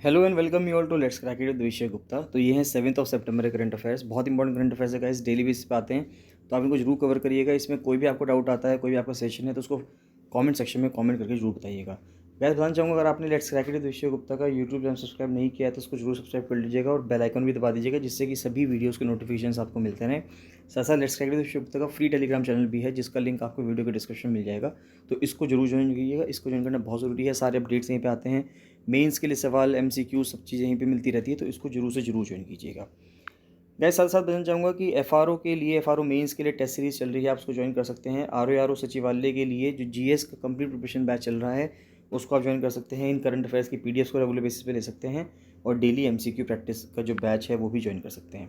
Hello and welcome you all to let's crack it with Vishay Gupta. तो ये है 7 सितंबर करंट अफेयर्स। बहुत इंपॉर्टेंट करंट अफेयर्स है गाइस, डेली बेसिस पे आते हैं, तो आप इनको जरूर कवर करिएगा। इसमें कोई भी आपको डाउट आता है, कोई भी आपका सेशन है, तो उसको कमेंट सेक्शन में कमेंट करके जरूर बताइएगा। गाइस बताना चाहूँगा, अगर आपने let's crack it with Vishay Gupta का यूट्यूब चैनल सब्सक्राइब नहीं किया है तो उसको जरूर सब्सक्राइब कर लीजिएगा और बेल आइकन भी दबा दीजिएगा, जिससे कि सभी वीडियोज़ के नोटिफिकेशन आपको मिलते रहें। साथ साथ let's crack it with Vishay Gupta का फ्री टेलीग्राम चैनल भी है, जिसका लिंक आपको वीडियो के डिस्क्रिप्शन में मिल जाएगा, तो इसको जरूर ज्वाइन कीजिएगा। इसको ज्वाइन करना बहुत ज़रूरी है। सारे अपडेट्स यहीं पे आते हैं, मेंस के लिए सवाल, एमसीक्यू, सब चीज़ें यहीं पे मिलती रहती है, तो इसको जरूर से जरूर ज्वाइन कीजिएगा। मैं साथ साथ बताना चाहूँगा कि एफआरओ के लिए, एफआरओ मेंस के लिए टेस्ट सीरीज़ चल रही है, आप उसको ज्वाइन कर सकते हैं। आरओ सचिवालय के लिए जो जीएस का कंप्लीट प्रिपरेशन बैच चल रहा है, उसको आप ज्वाइन कर सकते हैं। इन करंट अफेयर्स की पीडीएफ को रेगुलर बेसिस पे ले सकते हैं, और डेली एमसीक्यू प्रैक्टिस का जो बैच है वो भी ज्वाइन कर सकते हैं।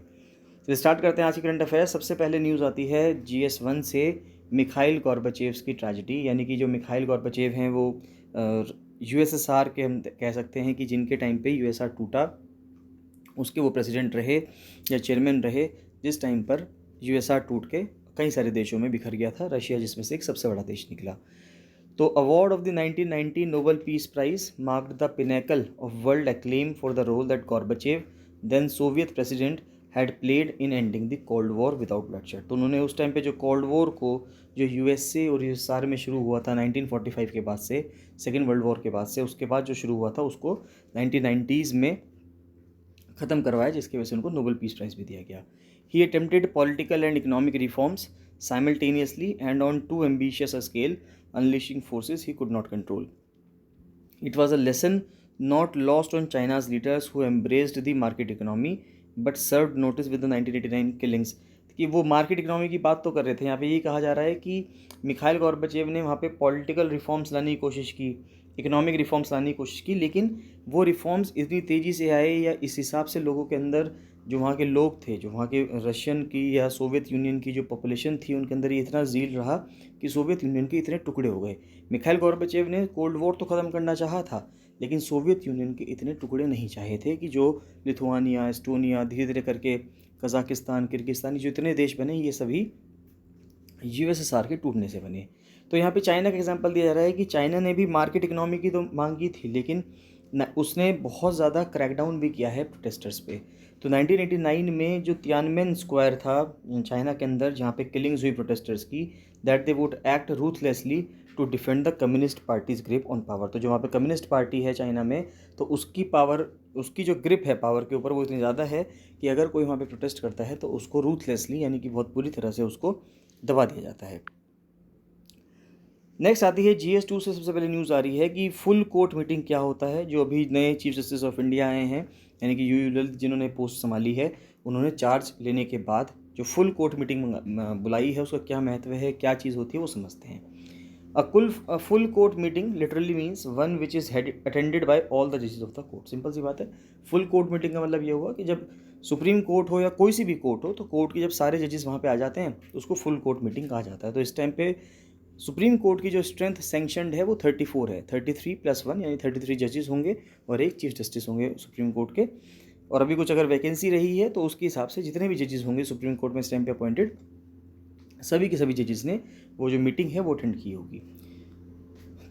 तो स्टार्ट करते हैं आज की करंट अफेयर्स। सबसे पहले न्यूज़ आती है GS1 से, मिखाइल गॉर्बाचेव की ट्रेजेडी, यानी कि जो मिखाइल गॉर्बाचेव हैं वो यूएसएसआर के, हम कह सकते हैं कि जिनके टाइम पे यूएसआर टूटा, उसके वो प्रेसिडेंट रहे या चेयरमैन रहे, जिस टाइम पर यूएसआर टूट के कई सारे देशों में बिखर गया था, रशिया जिसमें से एक सबसे बड़ा देश निकला। तो award of the 1990 Nobel peace prize marked the pinnacle of world acclaim for the role that Gorbachev, then Soviet president, had played in ending the cold war without bloodshed. तो उन्होंने उस टाइम पे जो कोल्ड वॉर को, जो USA और USR में शुरू हुआ था 1945 के बाद से, सेकेंड वर्ल्ड वॉर के बाद से, उसके बाद जो शुरू हुआ था उसको 1990s में ख़त्म करवाया, जिसकी वजह से उनको नोबेल पीस प्राइज़ भी दिया गया। He attempted political and economic reforms simultaneously and on too ambitious a scale, unleashing forces he could not control. It was a lesson not lost on China's leaders who embraced the market economy but served notice with the 1989 killings. कि वो market economy की बात तो कर रहे थे, यहाँ पे ये कहा जा रहा है कि मिखाइल गॉर्बाचेव ने वहाँ पे पॉलिटिकल रिफॉर्म्स लाने की कोशिश की, इकोनॉमिक रिफॉर्म्स लाने की कोशिश की, लेकिन वो रिफॉर्म्स इतनी तेज़ी से आए, या इस हिसाब से लोगों के अंदर, जो वहाँ के लोग थे, जो वहाँ के रशियन की या सोवियत यूनियन की जो पॉपुलेशन थी, उनके अंदर ये इतना ज़ील रहा कि सोवियत यूनियन के इतने टुकड़े हो गए। मिखाइल गॉर्बाचेव ने कोल्ड वॉर तो ख़त्म करना चाहा था, लेकिन सोवियत यूनियन के इतने टुकड़े नहीं चाहे थे कि जो लिथुआनिया, एस्टोनिया, धीरे धीरे करके कज़ाकिस्तान, किर्गिस्तान, जो इतने देश बने, ये सभी यूएसएसआर के टूटने से बने। तो यहाँ पे चाइना का एग्जांपल दिया जा रहा है कि चाइना ने भी मार्केट इकोनॉमी की तो मांग की थी, लेकिन उसने बहुत ज़्यादा क्रैकडाउन भी किया है प्रोटेस्टर्स पे। तो 1989 में जो तियानमेन स्क्वायर था चाइना के अंदर, जहाँ पे किलिंग्स हुई प्रोटेस्टर्स की, that they would act ruthlessly to defend the communist party's grip on power. तो जो वहाँ पे कम्युनिस्ट पार्टी है चाइना में, तो उसकी पावर, उसकी जो ग्रिप है पावर के ऊपर, वो इतनी ज़्यादा है कि अगर कोई वहाँ पे प्रोटेस्ट करता है तो उसको रूथलेसली, यानी कि बहुत बुरी तरह से उसको दबा दिया जाता है। नेक्स्ट आती है GS2 से। सबसे पहले न्यूज़ आ रही है कि फुल कोर्ट मीटिंग क्या होता है। जो अभी नए चीफ जस्टिस ऑफ इंडिया आए हैं, यानी कि यू ललित, जिन्होंने पोस्ट संभाली है, उन्होंने चार्ज लेने के बाद जो फुल कोर्ट मीटिंग बुलाई है, उसका क्या महत्व है, क्या चीज़ होती है, वो समझते हैं। अ full court meeting literally means one which is attended by all the जजेस ऑफ द कोर्ट। सिंपल सी बात है। फुल कोर्ट मीटिंग का मतलब ये हुआ कि जब सुप्रीम कोर्ट हो या कोई सी भी कोर्ट हो, तो कोर्ट के जब सारे जजेस वहाँ पे आ जाते हैं, तो उसको फुल कोर्ट मीटिंग कहा जाता है। तो इस टाइम पे सुप्रीम कोर्ट की जो स्ट्रेंथ सेंक्शनड है वो 34 है, 33+1, यानी 33 जजेस होंगे और एक चीफ जस्टिस होंगे सुप्रीम कोर्ट के। और अभी कुछ अगर वैकेंसी रही है, तो उसके हिसाब से जितने भी जजेस होंगे सुप्रीम कोर्ट में इस टाइम पे अपॉइंटेड, सभी के सभी जजेस ने वो जो मीटिंग है वो अटेंड की होगी।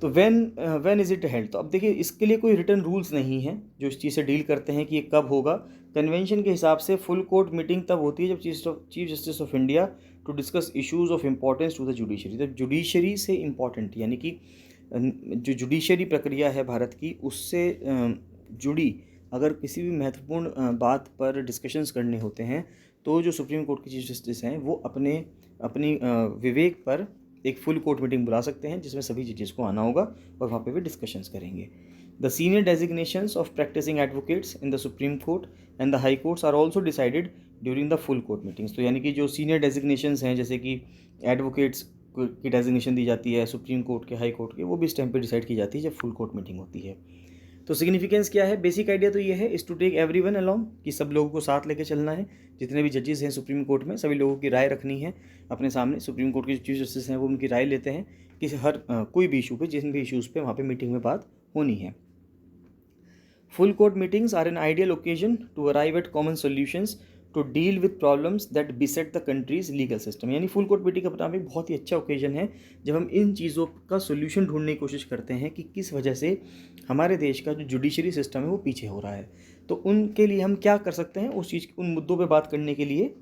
तो व्हेन इज़ इट हेल्ड, तो अब देखिए, इसके लिए कोई रिटर्न रूल्स नहीं है जो इस चीज़ से डील करते हैं कि ये कब होगा। कन्वेंशन के हिसाब से फुल कोर्ट मीटिंग तब होती है जब chief justice of India to discuss issues of importance to the judiciary. जब जुडिशरी से इम्पॉर्टेंट, यानी कि जो जुडिशरी प्रक्रिया है भारत की, उससे जुड़ी अगर किसी भी महत्वपूर्ण बात पर डिस्कशंस करने होते हैं, तो जो सुप्रीम कोर्ट के चीफ जस्टिस हैं वो अपनी विवेक पर एक फुल कोर्ट मीटिंग बुला सकते हैं, जिसमें सभी जजेस को आना होगा और वहाँ पे भी डिस्कशंस करेंगे। The senior designations of practising advocates in the supreme court and the high courts are also decided during the full court meetings. तो यानी कि जो सीनियर डेजिग्नेशंस हैं, जैसे कि एडवोकेट्स की डेजिग्नेशन दी जाती है सुप्रीम कोर्ट के, हाई कोर्ट के, वो भी इस टाइम पे डिसाइड की जाती है जब फुल कोर्ट मीटिंग होती है। तो सिग्निफिकेंस क्या है, बेसिक आइडिया तो ये है, is to take everyone along, कि सब लोगों को साथ लेके चलना है। जितने भी जजेस हैं सुप्रीम कोर्ट में, सभी लोगों की राय रखनी है अपने सामने। सुप्रीम कोर्ट के जो चीफ जस्टिस हैं वो उनकी राय लेते हैं कि हर कोई भी इशू पे, जिन भी इशूज़ पे वहाँ पे मीटिंग में बात होनी है। Full court meetings are an ideal occasion to arrive at common solutions to deal with problems that beset the country's legal system. यानी फुल कोर्ट मीटिंग अपना एक बहुत ही अच्छा ओकेजन है जब हम इन चीज़ों का सोल्यूशन ढूंढने की कोशिश करते हैं कि किस वजह से हमारे देश का जो जुडिशरी सिस्टम है वो पीछे हो रहा है। तो उनके लिए हम क्या कर सकते हैं, उस चीज़ उन मुद्दों पर बात करने के लिए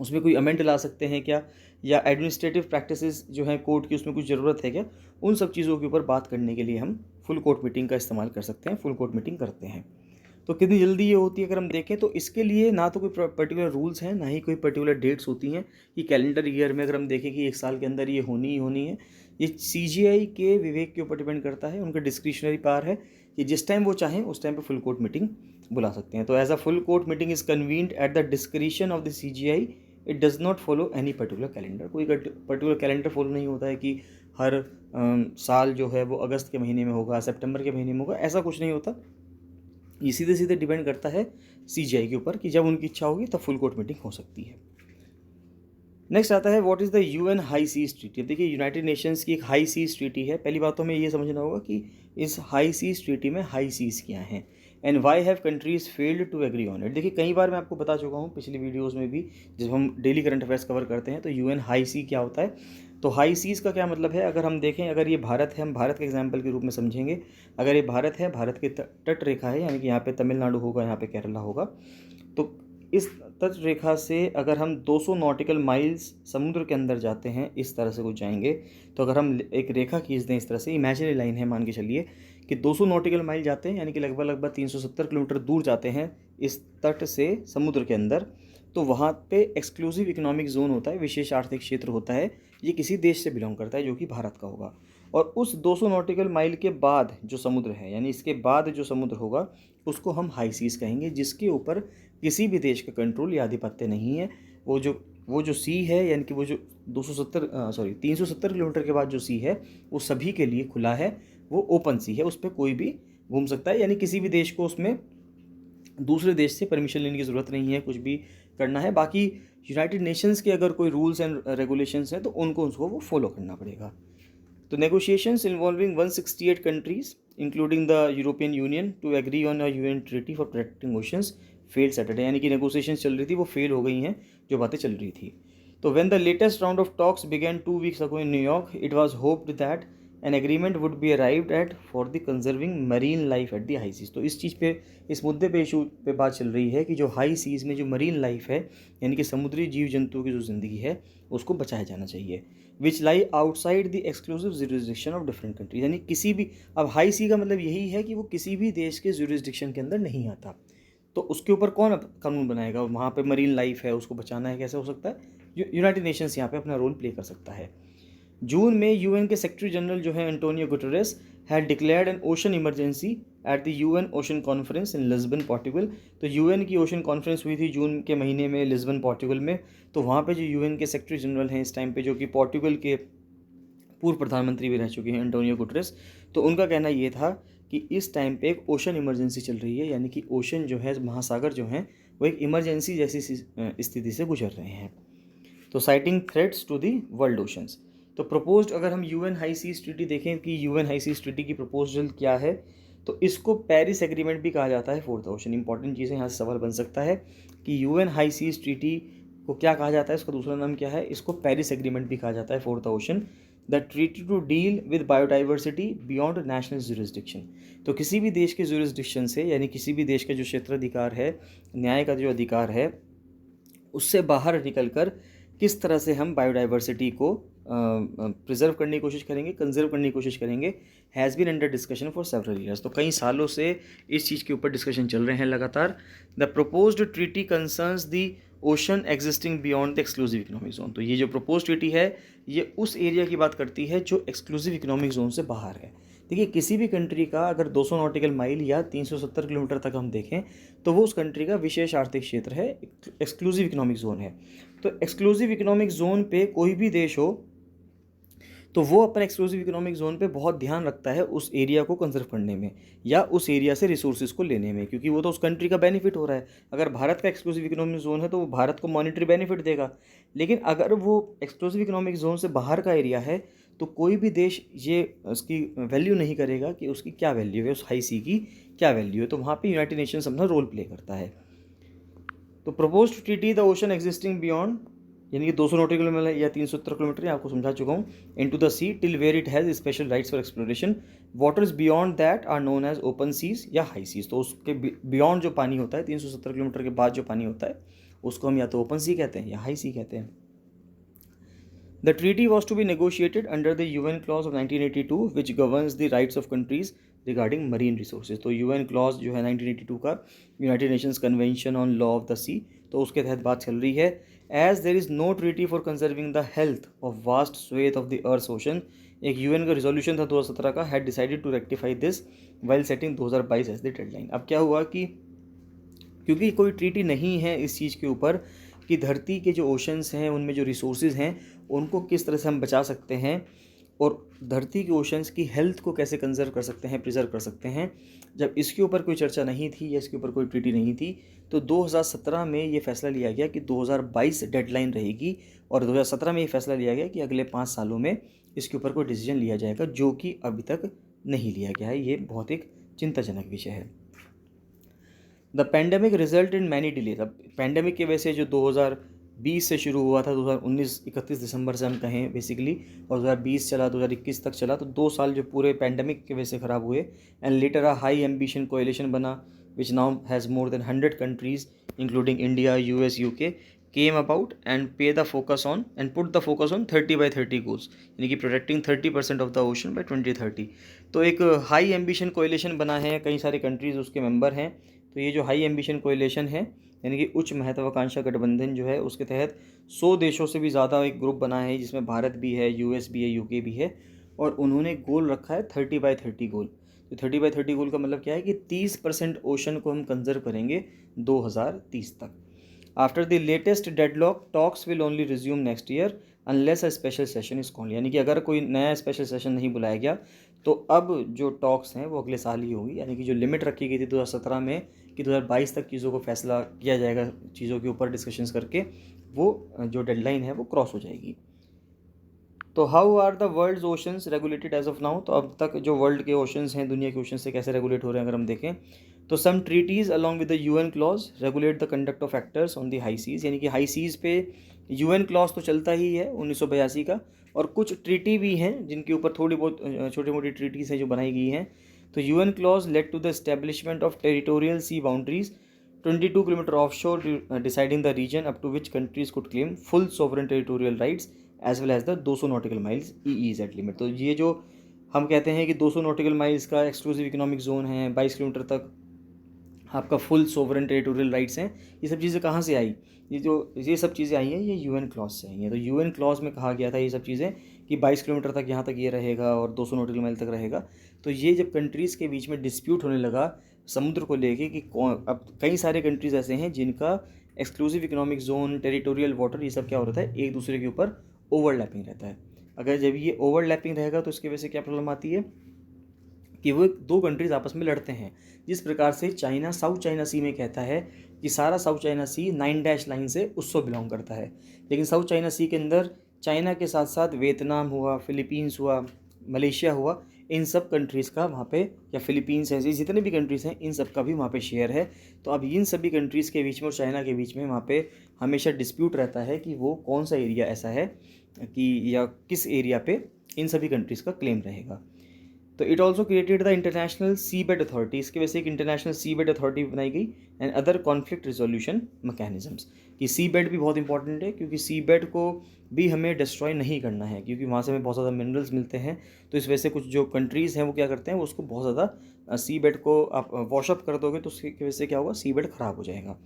उसमें कोई अमेंड ला सकते हैं क्या, या एडमिनिस्ट्रेटिव प्रैक्टिसेस जो हैं कोर्ट की उसमें कुछ ज़रूरत है क्या, उन सब चीज़ों के ऊपर बात करने के लिए हम फुल कोर्ट मीटिंग का इस्तेमाल कर सकते हैं, फुल कोर्ट मीटिंग करते हैं। तो कितनी जल्दी ये होती है अगर हम देखें तो इसके लिए ना तो कोई पर्टिकुलर रूल्स हैं, ना ही कोई पर्टिकुलर डेट्स होती हैं कि कैलेंडर ईयर में अगर हम देखें कि एक साल के अंदर ये होनी ही होनी है। ये CGI के विवेक के ऊपर डिपेंड करता है, उनका डिस्क्रिशनरी पावर है कि जिस टाइम वो चाहें उस टाइम पे फुल कोर्ट मीटिंग बुला सकते हैं। तो as a full court meeting is convened at the discretion of the CGI, it does not follow any particular calendar. कोई पर्टिकुलर कैलेंडर फॉलो नहीं होता है कि हर साल जो है वो अगस्त के महीने में होगा, सितंबर के महीने में होगा, ऐसा कुछ नहीं होता। ये सीधे सीधे डिपेंड करता है CGI के ऊपर कि जब उनकी इच्छा होगी तब फुल कोर्ट मीटिंग हो सकती है। नेक्स्ट आता है what is the UN high seas treaty. देखिए यूनाइटेड नेशंस की एक हाई सीज ट्रीटी है। पहली बात तो हमें ये समझना होगा कि इस हाई सीज ट्रीटी में हाई सीज क्या हैं and why have countries failed to agree on it. देखिए कई बार मैं आपको बता चुका हूँ पिछली वीडियोज़ में भी, जब हम डेली करंट अफेयर्स कवर करते हैं तो UN हाई सी क्या होता है। तो हाई सीज़ का क्या मतलब है, अगर हम देखें, अगर ये भारत है, हम भारत के एग्जाम्पल के रूप में समझेंगे। अगर ये भारत है, भारत की तट रेखा है, यानी कि यहाँ पे तमिलनाडु होगा, यहाँ पे केरला होगा। तो इस तट रेखा से अगर हम 200 नॉटिकल माइल्स समुद्र के अंदर जाते हैं, इस तरह से कुछ जाएंगे, तो अगर हम एक रेखा खींच दें इस तरह से, इमेजिनरी लाइन है, मान के चलिए कि 200 नॉटिकल माइल जाते हैं, यानी कि लगभग 370 किलोमीटर दूर जाते हैं इस तट से समुद्र के अंदर, तो वहाँ पे एक्सक्लूसिव इकोनॉमिक जोन होता है, विशेष आर्थिक क्षेत्र होता है। ये किसी देश से बिलोंग करता है जो कि भारत का होगा। और उस 200 नॉटिकल माइल के बाद जो समुद्र है, यानी इसके बाद जो समुद्र होगा, उसको हम हाई सीज कहेंगे, जिसके ऊपर किसी भी देश का कंट्रोल या आधिपत्य नहीं है। वो जो सी है, यानी कि वो जो 370 किलोमीटर के बाद जो सी है, वो सभी के लिए खुला है, वो ओपन सी है, उस पर कोई भी घूम सकता है। यानी किसी भी देश को उसमें दूसरे देश से परमिशन लेने की ज़रूरत नहीं है कुछ भी करना है। बाकी यूनाइटेड नेशंस के अगर कोई रूल्स एंड रेगुलेशंस हैं तो उसको वो फॉलो करना पड़ेगा। तो negotiations involving 168 countries including the European Union to agree on a UN treaty for protecting oceans fail Saturday, यानी कि नेगोशिएशंस चल रही थी, वो फेल हो गई हैं, जो बातें चल रही थी। तो when the latest round of talks began 2 weeks ago in New York, it was hoped that an agreement would be arrived at for the conserving marine life at the high seas। तो इस चीज़ पे, इस मुद्दे पे, issue पे बात चल रही है कि जो हाई सीज़ में जो मरीन लाइफ है, यानी कि समुद्री जीव जंतुओं की जो ज़िंदगी है, उसको बचाया जाना चाहिए। Which lie outside the exclusive jurisdiction of different countries, यानी किसी भी, अब हाई सी का मतलब यही है कि वो किसी भी देश के जुरिस्डिक्शन के अंदर नहीं आता। तो उसके ऊपर कौन कानून बनाएगा, वहाँ पे मरीन लाइफ है, उसको बचाना है, कैसे हो सकता है। यूनाइटेड नेशंस यहाँ पे अपना रोल प्ले कर सकता है। जून में UN के सेक्रेटरी जनरल जो है Antonio Guterres had declared N ocean emergency at the UN ocean conference in Lisbon Portugal. तो UN की ओशन कॉन्फ्रेंस हुई थी जून के महीने में लिस्बन पोर्टुगल में। तो वहाँ पे जो UN के सेक्रेटरी जनरल हैं इस टाइम पे, जो कि पोर्टुगल के पूर्व प्रधानमंत्री भी रह चुके हैं, एंटोनियो गुटेरेस, तो उनका कहना ये था कि इस टाइम पे एक ओशन इमरजेंसी चल रही है, यानी कि ओशन जो है, महासागर जो हैं, वो एक इमरजेंसी जैसी स्थिति से गुजर रहे हैं। तो citing threats to the world oceans. तो प्रपोज्ड, अगर हम UN हाई सीज ट्रीटी देखें कि UN हाई सीज ट्रीटी की प्रपोजल क्या है, तो इसको पेरिस एग्रीमेंट भी कहा जाता है फॉर द ओशन। इंपॉर्टेंट चीज़ें यहाँ से सवाल बन सकता है कि UN हाई सीज ट्रीटी को क्या कहा जाता है, इसका दूसरा नाम क्या है। इसको पेरिस एग्रीमेंट भी कहा जाता है for the ocean. The treaty to deal with biodiversity beyond national jurisdiction. तो किसी भी देश के जुरिस्डिक्शन से, यानी किसी भी देश का जो क्षेत्राधिकार है, न्याय का जो अधिकार है, उससे बाहर निकल कर किस तरह से हम बायोडाइवर्सिटी को प्रिजर्व करने की कोशिश करेंगे, कंजर्व करने की कोशिश करेंगे, has been under discussion for several years. तो कई सालों से इस चीज़ के ऊपर डिस्कशन चल रहे हैं लगातार। The proposed treaty concerns the ocean existing beyond the exclusive economic zone. तो ये जो प्रपोज ट्रीटी है, ये उस एरिया की बात करती है जो एक्सक्लूसिव इकोनॉमिक जोन से बाहर है। देखिए किसी भी कंट्री का अगर 200 नॉटिकल माइल या 370 किलोमीटर तक हम देखें, तो वो उस कंट्री का विशेष आर्थिक क्षेत्र है, एक्सक्लूसिव इकोनॉमिक जोन है। तो एक्सक्लूसिव इकोनॉमिक जोन पे कोई भी देश हो, तो वो अपने एक्सक्लूसिव इकोनॉमिक जोन पे बहुत ध्यान रखता है उस एरिया को कंजर्व करने में, या उस एरिया से रिसोर्सेज को लेने में, क्योंकि वो तो उस कंट्री का बेनिफिट हो रहा है। अगर भारत का एक्सक्लूसिव इकोनॉमिक जोन है तो वो भारत को मॉनेटरी बेनिफिट देगा। लेकिन अगर वो एक्सक्लूसिव इकोनॉमिक जोन से बाहर का एरिया है, तो कोई भी देश ये उसकी वैल्यू नहीं करेगा कि उसकी क्या वैल्यू है, उस हाई सी की क्या वैल्यू है। तो वहाँ पर यूनाइटेड नेशंस अपना रोल प्ले करता है। तो propose treaty the ocean existing beyond, यानी कि 200 नॉटिकल माइल या 370 किलोमीटर, आपको समझा चुका हूँ, into the sea till where it has special rights for exploration, waters beyond that are known as open seas या हाई सीज। तो उसके बियॉन्ड जो पानी होता है, 370 किलोमीटर के बाद जो पानी होता है, उसको हम या तो ओपन सी कहते हैं या हाई सी कहते हैं। The treaty was to be negotiated under the UN clause of 1982 which governs the rights of countries regarding marine resources। तो UN clause जो है 1982 का united nations convention on law of the sea, तो उसके तहत बात चल रही है। As there is no treaty for conserving the health of vast swathe of the earth ocean, एक UN का रिजोल्यूशन था 2017 का, had decided to rectify this while setting 2022 as the deadline. अब क्या हुआ कि क्योंकि कोई ट्रीटी नहीं है इस चीज़ के ऊपर कि धरती के जो ओशंस हैं उनमें जो रिसोर्सेज हैं उनको किस तरह से हम बचा सकते हैं और धरती के ओशंस की हेल्थ को कैसे कंजर्व कर सकते हैं, प्रिजर्व कर सकते हैं, जब इसके ऊपर कोई चर्चा नहीं थी या इसके ऊपर कोई ट्रीटी नहीं थी, तो 2017 में ये फैसला लिया गया कि 2022 डेडलाइन रहेगी और 2017 में ये फैसला लिया गया कि अगले 5 सालों में इसके ऊपर कोई डिसीजन लिया जाएगा, जो कि अभी तक नहीं लिया गया है। ये बहुत एक चिंताजनक विषय है। The pandemic result in many delays. अब पैंडेमिक की वजह से जो 2020 से शुरू हुआ था, 2019 31 दिसंबर से हम कहें बेसिकली, और 2020 चला, 2021 तक चला, तो 2 साल जो पूरे पैंडेमिक की वजह से ख़राब हुए। And later a high ambition coalition बना which now has more than 100 countries including India, US, UK came about and पे the focus on and put the focus on 30x30 goals, यानी कि protecting 30% of the ocean by 2030। तो एक high ambition coalition बना है, कई सारे countries उसके मेंबर हैं। तो ये जो हाई एम्बिशन कोएलिशन है, यानी कि उच्च महत्वाकांक्षा गठबंधन जो है, उसके तहत 100 देशों से भी ज़्यादा एक ग्रुप बना है, जिसमें भारत भी है, US भी है, UK भी है, और उन्होंने गोल रखा है 30x30 गोल। तो 30x30 गोल का मतलब क्या है कि 30% ओशन को हम कंजर्व करेंगे 2030 तक। After the latest deadlock talks will only resume next year unless a special session is called, यानी कि अगर कोई नया स्पेशल सेशन नहीं बुलाया गया तो अब जो टॉक्स हैं वो अगले साल ही होगी, यानी कि जो लिमिट रखी गई थी 2017 में कि 2022 तक चीज़ों को फैसला किया जाएगा, चीज़ों के ऊपर डिस्कशंस करके, वो जो डेडलाइन है वो क्रॉस हो जाएगी। तो how are the world's oceans regulated as of now. तो अब तक जो वर्ल्ड के ओशंस हैं, दुनिया के ओशंस से कैसे रेगुलेट हो रहे हैं अगर हम देखें, तो some treaties along with the UN CLOS regulate the conduct of actors on the high seas, यानी कि हाई सीज़ पे UN क्लॉज तो चलता ही है 1982 का, और कुछ ट्रीटी भी हैं जिनके ऊपर थोड़ी बहुत छोटी मोटी ट्रीटीज़ हैं जो बनाई गई हैं। तो UN CLOS led to the establishment of territorial sea boundaries 22 kilometre of shore deciding the region up to which countries could claim full sovereign territorial rights as well as the 200 nautical miles EEZ limit. तो ये जो हम कहते हैं कि 200 nautical miles का exclusive economic zone है, 22 kilometre तक आपका फुल सोवरेन टेरिटोरियल राइट्स हैं, ये सब चीज़ें कहाँ से आई? ये सब चीज़ें आई हैं, ये UN क्लॉज से आई हैं। तो UN क्लॉज में कहा गया था ये सब चीज़ें कि 22 किलोमीटर तक यहाँ तक ये रहेगा और 200 नॉटिकल माइल तक रहेगा। तो ये जब कंट्रीज़ के बीच में डिस्प्यूट होने लगा समुद्र को लेके कि कौन, अब कई सारे कंट्रीज़ ऐसे हैं जिनका exclusive economic zone, territorial water, ये सब क्या हो रहा है, एक दूसरे के ऊपर ओवरलैपिंग रहता है। अगर जब ये ओवरलैपिंग रहेगा तो इसकी वजह से क्या प्रॉब्लम आती है कि वो 2 कंट्रीज़ आपस में लड़ते हैं। जिस प्रकार से चाइना साउथ चाइना सी में कहता है कि सारा साउथ चाइना सी 9 डैश लाइन से उससे बिलोंग करता है, लेकिन साउथ चाइना सी के अंदर चाइना के साथ साथ वियतनाम हुआ, फिलीपींस हुआ, मलेशिया हुआ, इन सब कंट्रीज़ का वहाँ पे, या फिलीपींस हैं, जितने भी कंट्रीज़ हैं इन सब का भी वहाँ पे शेयर है। तो अब इन सभी कंट्रीज़ के बीच में और चाइना के बीच में वहाँ पे हमेशा डिस्प्यूट रहता है कि वो कौन सा एरिया ऐसा है कि, या किस एरिया पे इन सभी कंट्रीज़ का क्लेम रहेगा। तो it also created the international sea bed authority, इसकी वजह से एक इंटरनेशनल सी बेड अथॉरिटी बनाई गई and other conflict resolution mechanisms. कि सी बेड भी बहुत इंपॉर्टेंट है, क्योंकि सी बेड को भी हमें डिस्ट्रॉय नहीं करना है, क्योंकि वहाँ से हमें बहुत ज़्यादा मिनरल्स मिलते हैं। तो इस वजह से कुछ जो कंट्रीज़ हैं वो क्या करते हैं, वो उसको बहुत ज़्यादा सी बेड को आप वॉशअप कर दोगे तो उसकी वजह से क्या होगा, सी बेड ख़राब हो जाएगा।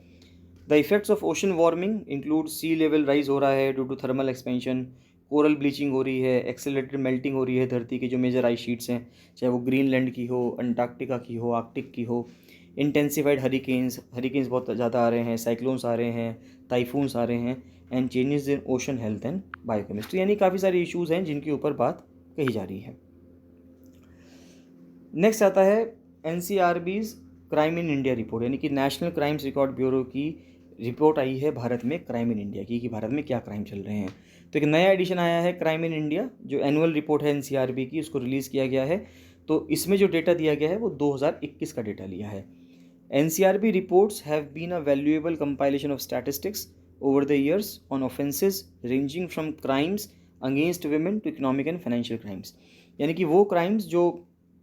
The effects of ocean warming include sea level rise हो रहा है due to thermal expansion, coral bleaching हो रही है, एक्सेलरेटेड मेल्टिंग हो रही है धरती की जो मेजर आइस शीट्स हैं, चाहे वो ग्रीनलैंड की हो, अंटार्कटिका की हो, आर्कटिक की हो, इंटेंसिफाइड हरिकेन्स बहुत ज़्यादा आ रहे हैं, साइक्लोन्स आ रहे हैं, टाइफून्स आ रहे हैं, and changes in ocean health and biochemistry, यानी काफ़ी सारे इशूज़ हैं जिनके ऊपर बात कही जा रही है। नेक्स्ट आता है NCRB's crime in India report, यानी कि नेशनल क्राइम्स रिकॉर्ड ब्यूरो की रिपोर्ट आई है भारत में क्राइम इन इंडिया की, कि भारत में क्या क्राइम चल रहे हैं। तो एक नया एडिशन आया है क्राइम इन इंडिया, जो एनुअल रिपोर्ट है NCRB की, उसको रिलीज़ किया गया है। तो इसमें जो डेटा दिया गया है वो 2021 का डेटा लिया है। NCRB reports have been a valuable compilation of statistics over the years on offenses ranging from crimes against women to economic and financial crimes। यानी कि वो क्राइम्स जो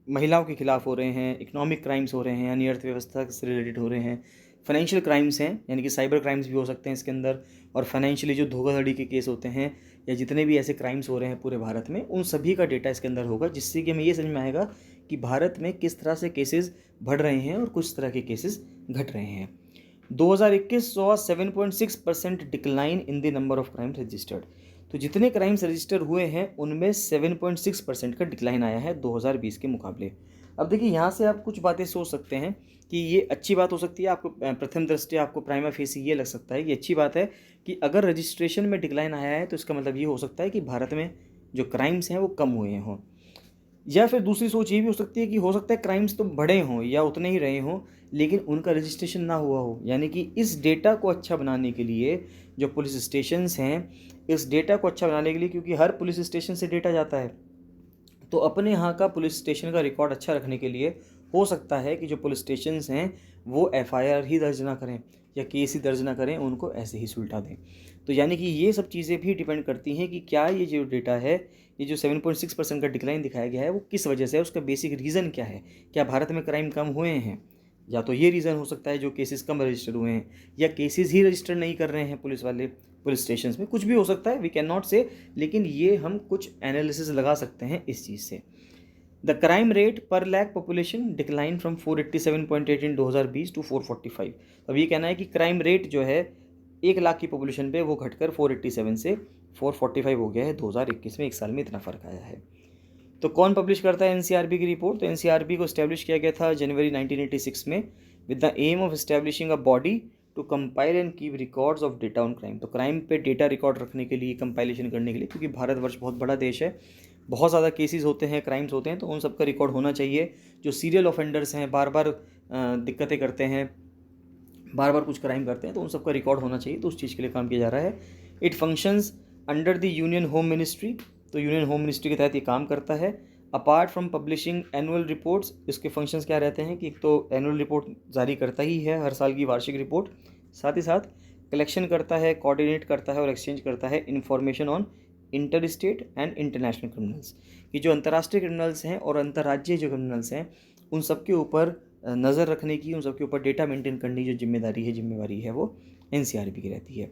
महिलाओं के खिलाफ हो रहे हैं, इकोनॉमिक क्राइम्स हो रहे हैं यानी अर्थव्यवस्था से रिलेटेड हो रहे हैं, फाइनेंशियल क्राइम्स हैं यानी कि साइबर क्राइम्स भी हो सकते हैं इसके अंदर, और फाइनेंशियली जो धोखाधड़ी के केस होते हैं या जितने भी ऐसे क्राइम्स हो रहे हैं पूरे भारत में, उन सभी का डेटा इसके अंदर होगा, जिससे कि हमें ये समझ में आएगा कि भारत में किस तरह से केसेस बढ़ रहे हैं और कुछ तरह के केसेस घट रहे हैं। 2021 saw 7.6% decline in the number of crimes registered. तो जितने क्राइम्स रजिस्टर हुए हैं उनमें 7.6% का डिक्लाइन आया है 2020 के मुकाबले। अब देखिए यहाँ से आप कुछ बातें सोच सकते हैं कि ये अच्छी बात हो सकती है, आपको प्रथम दृष्टया आपको प्राइमा फेसी ये लग सकता है कि अच्छी बात है कि अगर रजिस्ट्रेशन में डिक्लाइन आया है तो इसका मतलब ये हो सकता है कि भारत में जो क्राइम्स हैं वो कम हुए हों। या फिर दूसरी सोच ये भी हो सकती है कि हो सकता है क्राइम्स तो बढ़े हों या उतने ही रहे हों लेकिन उनका रजिस्ट्रेशन ना हुआ हो। यानी कि इस डेटा को अच्छा बनाने के लिए जो पुलिस स्टेशंस हैं, इस डेटा को अच्छा बनाने के लिए, क्योंकि हर पुलिस स्टेशन से डेटा जाता है, तो अपने यहाँ का पुलिस स्टेशन का रिकॉर्ड अच्छा रखने के लिए हो सकता है कि जो पुलिस स्टेशंस हैं वो FIR ही दर्ज ना करें या केस ही दर्ज ना करें, उनको ऐसे ही सुलटा दें। तो यानी कि ये सब चीज़ें भी डिपेंड करती हैं कि क्या ये जो डेटा है, ये जो 7.6% का डिक्लाइन दिखाया गया है वो किस वजह से है, उसका बेसिक रीज़न क्या है। क्या भारत में क्राइम कम हुए हैं, या तो ये रीज़न हो सकता है जो केसेस कम रजिस्टर हुए हैं, या केसेस ही रजिस्टर नहीं कर रहे हैं पुलिस वाले पुलिस स्टेशन में, कुछ भी हो सकता है, वी कैन नॉट से, लेकिन ये हम कुछ एनालिसिस लगा सकते हैं इस चीज़ से। The crime rate per lakh population decline from 487.8 in 2020 to 445। अब ये कहना है कि क्राइम रेट जो है 1 लाख की पॉपुलेशन पे वो घटकर 487 से 445 हो गया है 2021 में। एक साल में इतना फ़र्क आया है। तो कौन पब्लिश करता है NCRB की रिपोर्ट? तो NCRB को इस्टेब्लिश किया गया था जनवरी 1986 में with the aim of establishing a body to compile and keep records of data on crime. तो क्राइम पे डेटा रिकॉर्ड रखने के लिए, कंपाइलेशन करने के लिए, क्योंकि भारतवर्ष बहुत बड़ा देश है, बहुत ज़्यादा केसेस होते हैं, क्राइम्स होते हैं, तो उन सब का रिकॉर्ड होना चाहिए। जो सीरियल ऑफेंडर्स हैं, बार बार दिक्कतें करते हैं, बार बार कुछ क्राइम करते हैं, तो उन सब का रिकॉर्ड होना चाहिए, तो उस चीज़ के लिए काम किया जा रहा है। It functions under the union home ministry. तो यूनियन होम मिनिस्ट्री के तहत ये काम करता है। Apart from publishing annual reports, इसके फंक्शंस क्या रहते हैं कि एक तो एनुअल रिपोर्ट जारी करता ही है, हर साल की वार्षिक रिपोर्ट, साथ ही साथ कलेक्शन करता है, कोऑर्डिनेट करता है और एक्सचेंज करता है information on inter state and international criminals, कि जो अंतर्राष्ट्रीय क्रिमिनल्स हैं और अंतर्राज्यीय जो क्रिमिनल्स हैं उन सब के ऊपर नज़र रखने की, उन सब के ऊपर डेटा मेंटेन करने की जो जिम्मेवारी है वो NCRB की रहती है।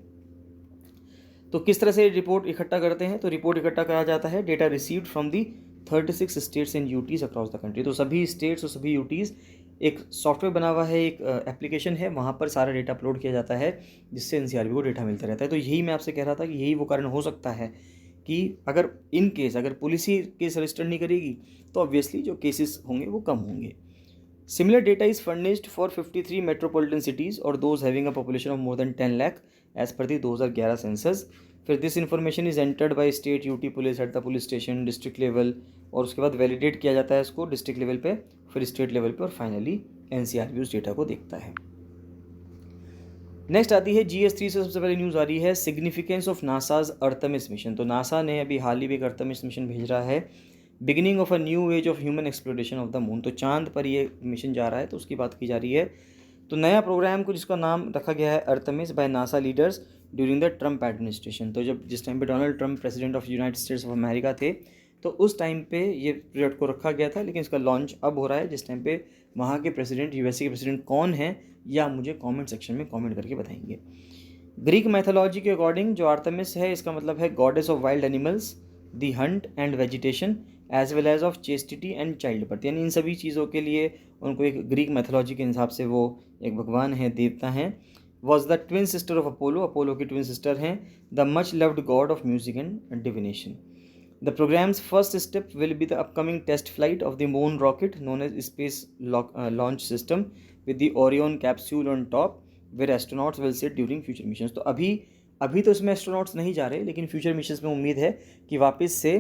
तो किस तरह से रिपोर्ट इकट्ठा करते हैं? तो रिपोर्ट इकट्ठा करा जाता है data received from the 36 states and UTs across the country. तो सभी स्टेट्स और सभी यूटीज़, एक सॉफ्टवेयर बना हुआ है, एक एप्लीकेशन है, वहाँ पर सारा डेटा अपलोड किया जाता है जिससे NCRB को डेटा मिलता रहता है। तो यही मैं आपसे कह रहा था कि यही वो कारण हो सकता है कि अगर इन केस अगर पुलिस ही केस रजिस्टर नहीं करेगी तो ऑब्वियसली जो केसेस होंगे वो कम होंगे। Similar data is furnished for 53 metropolitan cities और those having a population of more than 10 lakh as per the 2011 census. फिर this information is entered by state UT police at the police station district level, और उसके बाद validate किया जाता है इसको district level पे, फिर स्टेट लेवल पे, और फाइनली NCRB उस डेटा को देखता है। नेक्स्ट आती है GS3 से सबसे पहले न्यूज़ आ रही है significance of NASA's Artemis mission. तो नासा ने अभी हाल ही में एक आर्टेमिस मिशन भेज रहा है, beginning of a new age of human exploration of the moon. तो चांद पर ये मिशन जा रहा है, तो उसकी बात की जा रही है। तो नया प्रोग्राम को जिसका नाम रखा गया है Artemis by NASA leaders during the Trump administration. तो जिस टाइम पे Donald Trump president of United states of America थे, तो उस टाइम पे ये प्रोजेक्ट को रखा गया था, लेकिन इसका लॉन्च अब हो रहा है जिस टाइम पे वहाँ के प्रेसिडेंट, USA के प्रेसिडेंट कौन हैं, या मुझे कमेंट सेक्शन में कमेंट करके बताएंगे। ग्रीक मैथोलॉजी के अकॉर्डिंग जो आर्टेमिस है इसका मतलब है goddess of wild animals, the hunt and vegetation as well as of chastity and childbirth. यानी इन सभी चीज़ों के लिए उनको एक ग्रीक मैथोलॉजी के हिसाब से वो एक भगवान है, देवता हैं। Was the twin sister of Apollo, Apollo की ट्विन सिस्टर हैं। The much loved God of music and divination. The program's first step will be the upcoming test flight of the Moon rocket known as Space Launch System with the Orion capsule on top, where astronauts will sit during future missions। तो अभी तो इसमें astronauts नहीं जा रहे, लेकिन future missions में उम्मीद है कि वापस से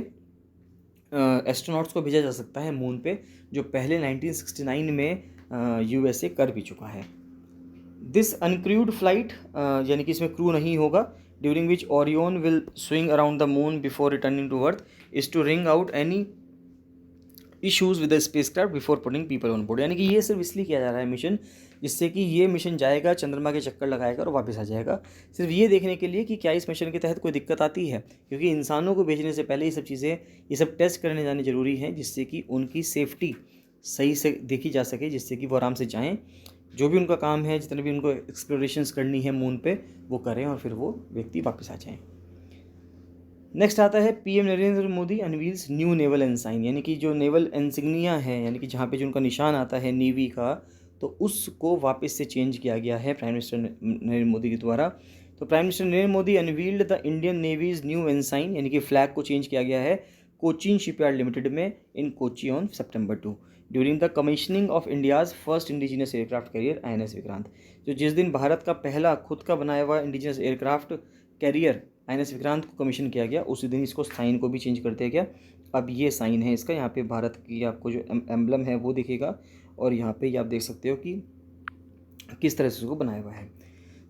एस्ट्रोनॉट्स को भेजा जा सकता है मून पे, जो पहले 1969 में USA कर भी चुका है। दिस अनक्रूड फ्लाइट, यानी कि इसमें क्रू नहीं होगा, during which Orion will swing around the moon before returning to Earth, is to ring out any issues with the spacecraft before putting people on board. यानी कि ये सिर्फ इसलिए किया जा रहा है मिशन, जिससे कि ये मिशन जाएगा, चंद्रमा के चक्कर लगाएगा और वापस आ जाएगा, सिर्फ ये देखने के लिए कि क्या इस मिशन के तहत कोई दिक्कत आती है, क्योंकि इंसानों को भेजने से पहले ये सब चीज़ें, ये सब टेस्ट करने जाने ज़रूरी हैं, जिससे कि उनकी सेफ्टी सही से देखी जा सके, जिससे कि वो आराम से जाएँ, जो भी उनका काम है, जितने भी उनको एक्सप्लोरेशंस करनी है मून पे, वो करें और फिर वो व्यक्ति वापस आ जाएँ। नेक्स्ट आता है PM Narendra Modi unveils new naval ensign, यानी कि जो नेवल इंसिग्निया है, यानी कि जहाँ पे जो उनका निशान आता है नेवी का, तो उसको वापस से चेंज किया गया है प्राइम मिनिस्टर नरेंद्र मोदी के द्वारा। तो prime minister Narendra Modi unveiled the Indian navy's new ensign, यानी कि फ्लैग को चेंज किया गया है कोचीन शिपयार्ड लिमिटेड में in Kochi on September 2 during the commissioning of India's first indigenous aircraft carrier INS Vikrant. जो जिस दिन भारत का पहला खुद का बनाया हुआ indigenous aircraft carrier INS Vikrant को कमीशन किया गया, उसी दिन इसको साइन को भी चेंज कर दिया गया। अब ये साइन है इसका, यहाँ पे भारत की आपको जो एम्बलम है वो दिखेगा, और यहाँ पे ये आप देख सकते हो कि किस तरह से उसको बनाया हुआ है।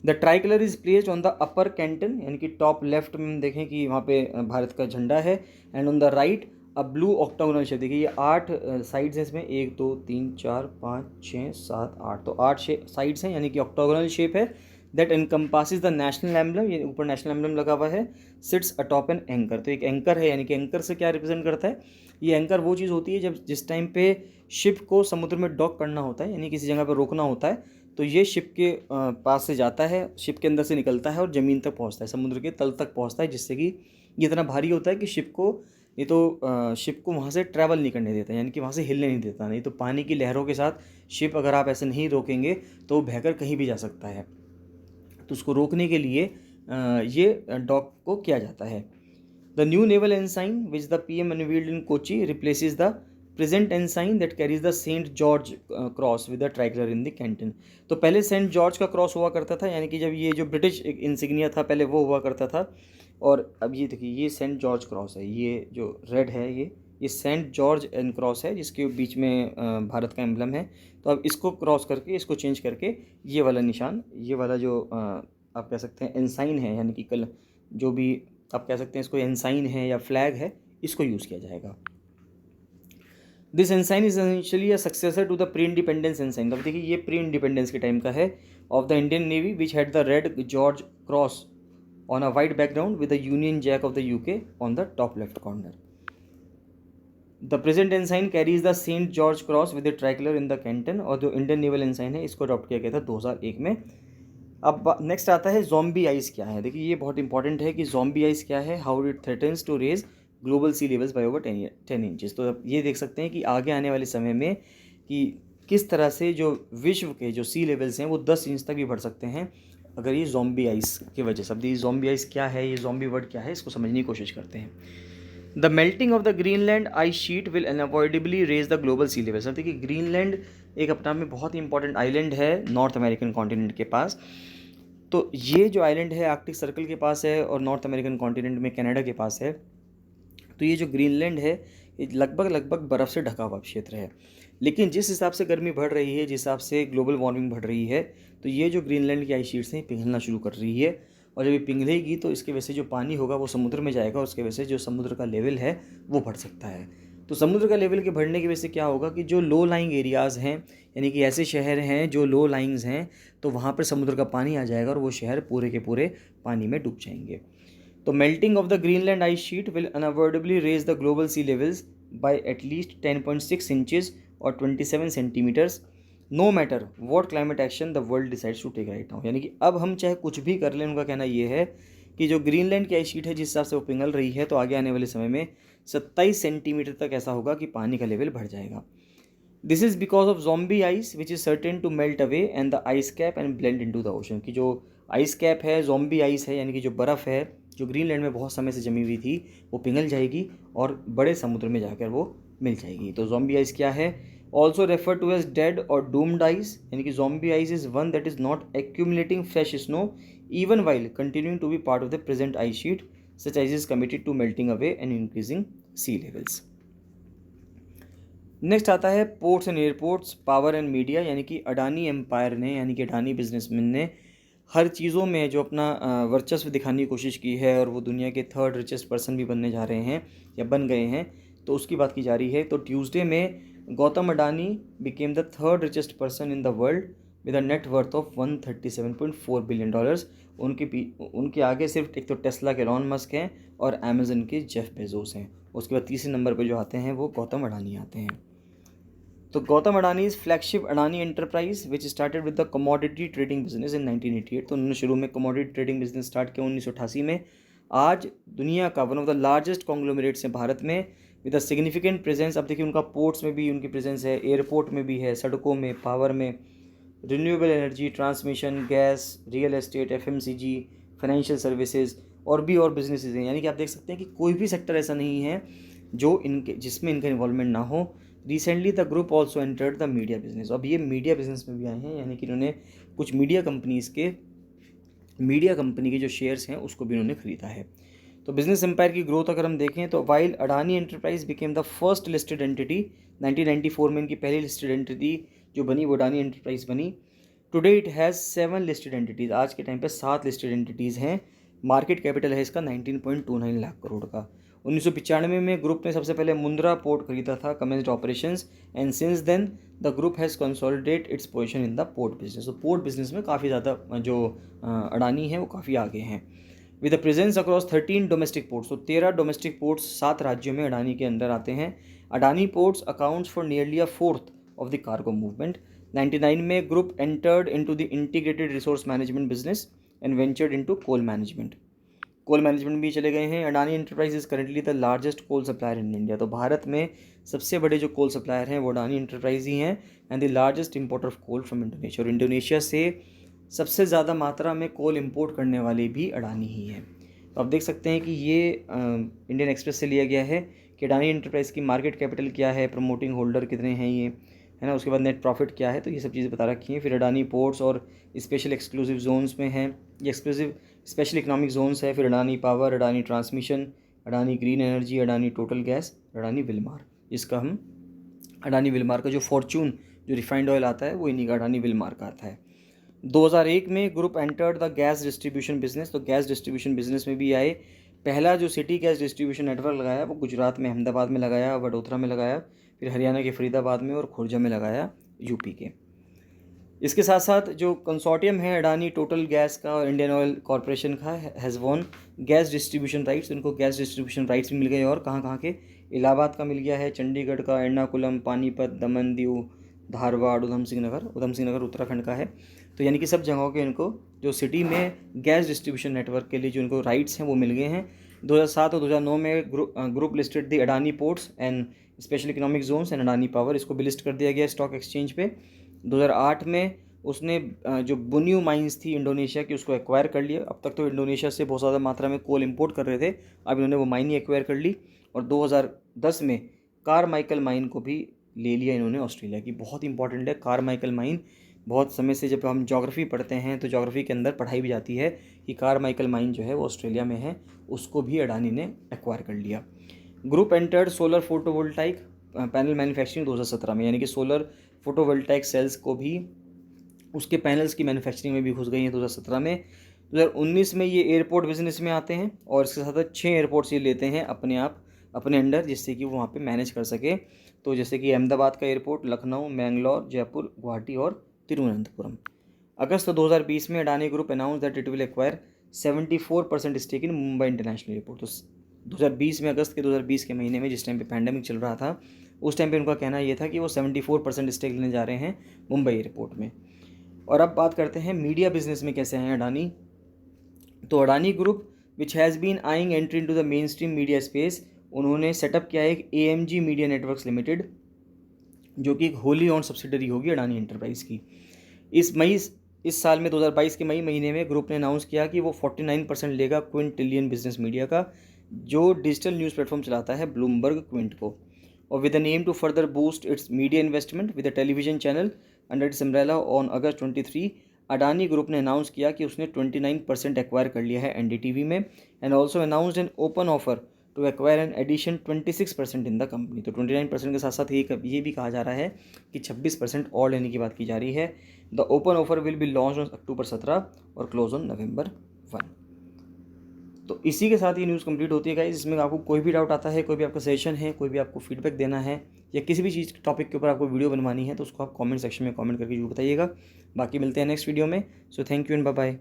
The try colour is placed on the upper Canton, यानी कि टॉप लेफ्ट में देखें कि वहाँ पे भारत का झंडा है, and on the right a blue octagonal shape. देखिए ये 8 साइड्स हैं इसमें, 1 2 3 4 5 6 7 8, तो 8 साइड्स हैं, यानी कि ऑक्टागोनल शेप है। दैट एनकम्पासिस द नेशनल एम्बलम, ये ऊपर नेशनल एम्बलम लगा हुआ है। सिट्स अटॉप एन एंकर, तो एक एंकर है, यानी कि एंकर से क्या रिप्रेजेंट करता है, ये एंकर वो चीज़ होती है जब जिस टाइम पे शिप को समुद्र में डॉक करना होता है, यानी किसी जगह पर रोकना होता है, तो ये शिप के पास से जाता है, शिप के अंदर से निकलता है और ज़मीन तक पहुंचता है, समुद्र के तल तक पहुंचता है, जिससे कि ये इतना भारी होता है कि शिप को वहाँ से ट्रैवल नहीं करने देता, यानी कि वहाँ से हिलने नहीं देता। नहीं तो पानी की लहरों के साथ शिप अगर आप ऐसे नहीं रोकेंगे तो वो बहकर कहीं भी जा सकता है, तो उसको रोकने के लिए ये डॉक को किया जाता है। The new naval ensign which the PM unveiled in Kochi replaces the present ensign that carries the Saint George cross with the tricolour in the canton. तो पहले सेंट जॉर्ज का क्रॉस हुआ करता था, यानी कि जब ये जो ब्रिटिश इंसिग्निया था पहले वो हुआ करता था, और अब ये देखिए ये सेंट जॉर्ज क्रॉस है, ये जो रेड है ये सेंट जॉर्ज एन क्रॉस है, जिसके बीच में भारत का एम्बलम है। तो अब इसको क्रॉस करके, इसको चेंज करके ये वाला निशान, ये वाला जो आप कह सकते हैं एनसाइन है, यानी कि कल जो भी आप कह सकते हैं इसको एनसाइन है या फ्लैग है, इसको यूज़ किया जाएगा। This ensign is essentially a successor to the pre independence ensign. अब देखिए ये प्री इंडिपेंडेंस के टाइम का है, of the Indian navy which had the red George cross on a white background with the Union Jack of the UK on the top left corner. The present ensign carries the Saint George cross with the tricolour in the canton, और जो Indian naval ensign है इसको adopt किया गया था 2001 में। अब next आता है ज़ॉम्बी आइस क्या है। देखिए ये बहुत इंपॉर्टेंट है कि ज़ॉम्बी आइस क्या है, how it threatens to raise global sea levels by over 10 inches. तो अब ये देख सकते हैं कि आगे आने वाले समय में कि किस तरह से जो विश्व के जो सी लेवल्स हैं वो 10 इंच तक भी बढ़ सकते हैं अगर ये ज़ॉम्बी आइस की वजह से। अब ये ज़ॉम्बी आइस क्या है, ये ज़ॉम्बी वर्ड क्या है, इसको समझने की कोशिश करते हैं। The melting of the Greenland ice sheet will unavoidably raise the global sea levels. अब देखिए ग्रीनलैंड एक अपना में बहुत ही इंपॉर्टेंट आइलैंड है नॉर्थ अमेरिकन कॉन्टिनेंट के पास। तो ये जो आइलैंड है आर्कटिक सर्कल के पास है और नॉर्थ अमेरिकन कॉन्टिनेंट में कनाडा के पास है। तो ये जो ग्रीनलैंड है ये लगभग बर्फ़ से ढका हुआ क्षेत्र है, लेकिन जिस हिसाब से गर्मी बढ़ रही है, जिस हिसाब से ग्लोबल वार्मिंग बढ़ रही है, तो ये जो ग्रीनलैंड की आइस शीट्स हैं पिघलना शुरू कर रही है, और जब ये पिघलेगी तो इसकी वजह से जो पानी होगा वो समुद्र में जाएगा, और उसकी वजह से जो समुद्र का लेवल है वो बढ़ सकता है। तो समुद्र का लेवल के बढ़ने की वजह से क्या होगा कि जो लो लाइंग एरियाज़ हैं, यानी कि ऐसे शहर हैं जो लो लाइंग्स हैं, तो वहाँ पर समुद्र का पानी आ जाएगा और वो शहर पूरे के पूरे पानी में डूब जाएंगे। तो melting of the Greenland ice sheet will unavoidably raise the global sea levels by at least 10.6 inches और 27 centimetres, no matter what climate action the world decides to take right now. यानी कि अब हम चाहे कुछ भी कर लें, उनका कहना ये है कि जो ग्रीनलैंड की आइस शीट है जिस हिसाब से वो पिघल रही है, तो आगे आने वाले समय में 27 सेंटीमीटर तक ऐसा होगा कि पानी का लेवल बढ़ जाएगा। This is because of zombie ice which is certain to melt away and the ice cap and blend into the ocean. की जो आइस कैप है, ज़ॉम्बी आइस है, यानी कि जो बर्फ़ है जो ग्रीनलैंड में बहुत समय से जमी हुई थी, वो पिघल जाएगी और बड़े समुद्र में जाकर वो मिल जाएगी। तो ज़ॉम्बी आइस क्या है, also refer to as dead और डूम्ड आइस, यानी कि zombie ice is one that is not accumulating fresh snow even while continuing to be part of the present ice sheet. Such ice is committed to melting away and increasing sea levels. Next आता है ports and airports, power and media, यानी कि Adani empire ने, यानी कि Adani businessman ने हर चीज़ों में जो अपना वर्चस्व दिखाने की कोशिश की है, और वो दुनिया के 3rd रिचेस्ट पर्सन भी बनने जा रहे हैं या बन गए हैं। तो उसकी बात की जा रही है। तो ट्यूसडे में Gautam Adani became the third richest person in the world with a net worth of $137.4 billion. उनके आगे सिर्फ एक तो टेस्ला के एलॉन मस्क हैं और अमेजन के जेफ बेजोस हैं। उसके बाद तीसरे नंबर पे जो आते हैं वो गौतम अडानी आते हैं। तो Gautam Adani flagship Adani enterprise which started with the commodity trading business in 1988। तो उन्होंने शुरू में कमोडिटी ट्रेडिंग बिजनेस स्टार्ट किया 1988 में। आज दुनिया का one of the largest conglomerates हैं भारत में विद अ सिग्निफिकेंट प्रेजेंस। अब देखिए उनका पोर्ट्स में भी उनकी प्रेजेंस है, एयरपोर्ट में भी है, सड़कों में, पावर में, renewable energy, transmission, gas, real estate, FMCG, financial services और भी और बिजनेसेस हैं। यानी कि आप देख सकते हैं कि कोई भी सेक्टर ऐसा नहीं है जो इनके जिसमें इनका इन्वॉल्वमेंट ना हो। Recently the group also entered the media business. अब ये मीडिया बिजनेस में भी आए हैं, यानी कि इन्होंने कुछ मीडिया कंपनी के जो शेयर्स हैं उसको भी उन्होंने खरीदा है। तो बिजनेस एम्पायर की ग्रोथ अगर हम देखें तो while Adani enterprise became the first listed entity 1994 में इनकी पहली लिस्टेड एंटिटी जो बनी वो अडानी एंटरप्राइज बनी। Today it has 7 listed entities. आज के टाइम पे 7 लिस्टेड एंटिटीज़ हैं। मार्केट कैपिटल है इसका 19.29 लाख करोड़ का। 1995 में ग्रुप ने सबसे पहले मुंद्रा पोर्ट खरीदा था, commenced operations, and since then the group has consolidate its position in the port business. तो पोर्ट बिजनेस में काफ़ी ज़्यादा जो अडानी है वो काफ़ी आगे हैं। With the presence across 13 domestic ports. तो 13 डोमेस्टिक पोर्ट्स 7 राज्यों में अडानी के अंदर आते हैं। Adani ports accounts for nearly a fourth of the cargo movement. 99 में group entered into the integrated resource management business and ventured into coal management भी चले गए हैं। Adani enterprise is currently the largest coal supplier in India. तो भारत में सबसे बड़े जो कोल सप्लायर हैं वो अडानी एंटरप्राइज ही हैं and the largest importer of coal from Indonesia. और इंडोनेशिया से सबसे ज़्यादा मात्रा में कोल इंपोर्ट करने वाले भी अडानी ही हैं। तो आप देख सकते हैं कि ये इंडियन एक्सप्रेस से लिया गया है कि अडानी एंटरप्राइज की मार्केट कैपिटल क्या है, प्रमोटिंग होल्डर कितने हैं ये, है ना, उसके बाद नेट प्रॉफिट क्या है, तो ये सब चीज़ें बता रखी हैं। फिर अडानी पोर्ट्स और स्पेशल एक्सक्लूसिव जोन्स में हैं, ये एक्सक्लूसिव स्पेशल इकोनॉमिक जोन्स है। फिर Adani power, Adani transmission, Adani green energy, Adani total gas, Adani Wilmar, जिसका हम अडानी विलमार का जो फॉर्चून जो रिफाइंड ऑयल आता है वो इन्हीं का अडानी विलमार का आता है। 2001 में group entered the gas distribution business. तो गैस डिस्ट्रीब्यूशन बिजनेस में भी आए। पहला जो सिटी गैस डिस्ट्रीब्यूशन नेटवर्क लगाया वो गुजरात में अहमदाबाद में लगाया, वडोदरा में लगाया, फिर हरियाणा के फरीदाबाद में और खुर्जा में लगाया यूपी के। इसके साथ साथ जो कंसोर्टियम है अडानी टोटल गैस का और इंडियन ऑयल कॉरपोरेशन का has won gas distribution rights. उनको गैस डिस्ट्रीब्यूशन राइट्स भी मिल गए और कहाँ के, इलाहाबाद का मिल गया है, चंडीगढ़ का, एर्नाकुलम, पानीपत, दमन दीव, धारवाड़, उधम सिंह नगर उत्तराखंड का है। तो यानी कि सब जगहों के इनको जो सिटी में गैस डिस्ट्रीब्यूशन नेटवर्क के लिए जो इनको राइट्स हैं वो मिल गए हैं। 2007 और 2009 में group listed the Adani ports and special economic zones and Adani power, इसको भी लिस्ट कर दिया गया स्टॉक एक्सचेंज पे। 2008 में उसने जो बुनियू माइंस थी इंडोनेशिया की उसको एक्वायर कर लिया। अब तक तो इंडोनेशिया से बहुत ज़्यादा मात्रा में कोल इंपोर्ट कर रहे थे, अब इन्होंने वो माइन ही एक्वायर कर ली। और 2010 में कारमाइकल माइन को भी ले लिया इन्होंने ऑस्ट्रेलिया की। बहुत इंपॉर्टेंट है कारमाइकल माइन। बहुत समय से जब हम ज्योग्राफी पढ़ते हैं तो ज्योग्राफी के अंदर पढ़ाई भी जाती है कि कारमाइकल माइन जो है वो ऑस्ट्रेलिया में है, उसको भी अडानी ने एक्वायर कर लिया। Group entered solar photovoltaic panel manufacturing 2017 में, यानी कि सोलर फोटोवोल्टाइक सेल्स को भी उसके पैनल्स की मैन्युफैक्चरिंग में भी घुस गई हैं 2017 में। 2019 में ये एयरपोर्ट बिजनेस में आते हैं और इसके साथ 6 एयरपोर्ट्स ये लेते हैं अपने अंडर, जिससे कि वो वहाँ पे मैनेज कर सके। तो जैसे कि अहमदाबाद का एयरपोर्ट, लखनऊ, मैंगलोर, जयपुर, गुवाहाटी और तिरुवनंतपुरम। अगस्त 2020 में Adani group announce that it will acquire 74% stake in Mumbai international airport. तो 2020 में, अगस्त के 2020 के महीने में, जिस टाइम पे पैंडेमिक चल रहा था, उस टाइम पे उनका कहना ये था कि वो 74% स्टेक लेने जा रहे हैं मुंबई एयरपोर्ट में। और अब बात करते हैं मीडिया बिजनेस में कैसे हैं अडानी। तो Adani group which has been eyeing entry into the main stream media space, उन्होंने सेटअप किया है एक AMG मीडिया नेटवर्क्स लिमिटेड, जो कि एक होली ऑन सब्सिडरी होगी अडानी एंटरप्राइज की। इस साल में 2022 के मई महीने में ग्रुप ने अनाउंस किया कि वो 49% लेगा क्विंटिलियन बिजनेस मीडिया का, जो डिजिटल न्यूज़ प्लेटफॉर्म चलाता है ब्लूमबर्ग क्विंट को। और with an aim to further boost its media investment with a television channel under its umbrella on August 23, Adani group ने अनाउंस किया कि उसने 29% एक्वायर कर लिया है NDTV में, and also announced an open offer to acquire an addition 26% in the company. तो 29% के साथ साथ ये भी कहा जा रहा है कि 26% और लेने की बात की जा रही है। The open offer will be launch on October 17 और क्लोज ऑन नवंबर 1। तो इसी के साथ ये न्यूज़ कंप्लीट होती है गाइस। इसमें आपको कोई भी डाउट आता है, कोई भी आपका सजेशन है, कोई भी आपको फीडबैक देना है या किसी भी चीज़ टॉपिक के ऊपर आपको वीडियो बनवानी है तो उसको आप कमेंट सेक्शन में कमेंट करके जरूर बताइएगा। बाकी मिलते हैं नेक्स्ट वीडियो में। So thank you and bye bye.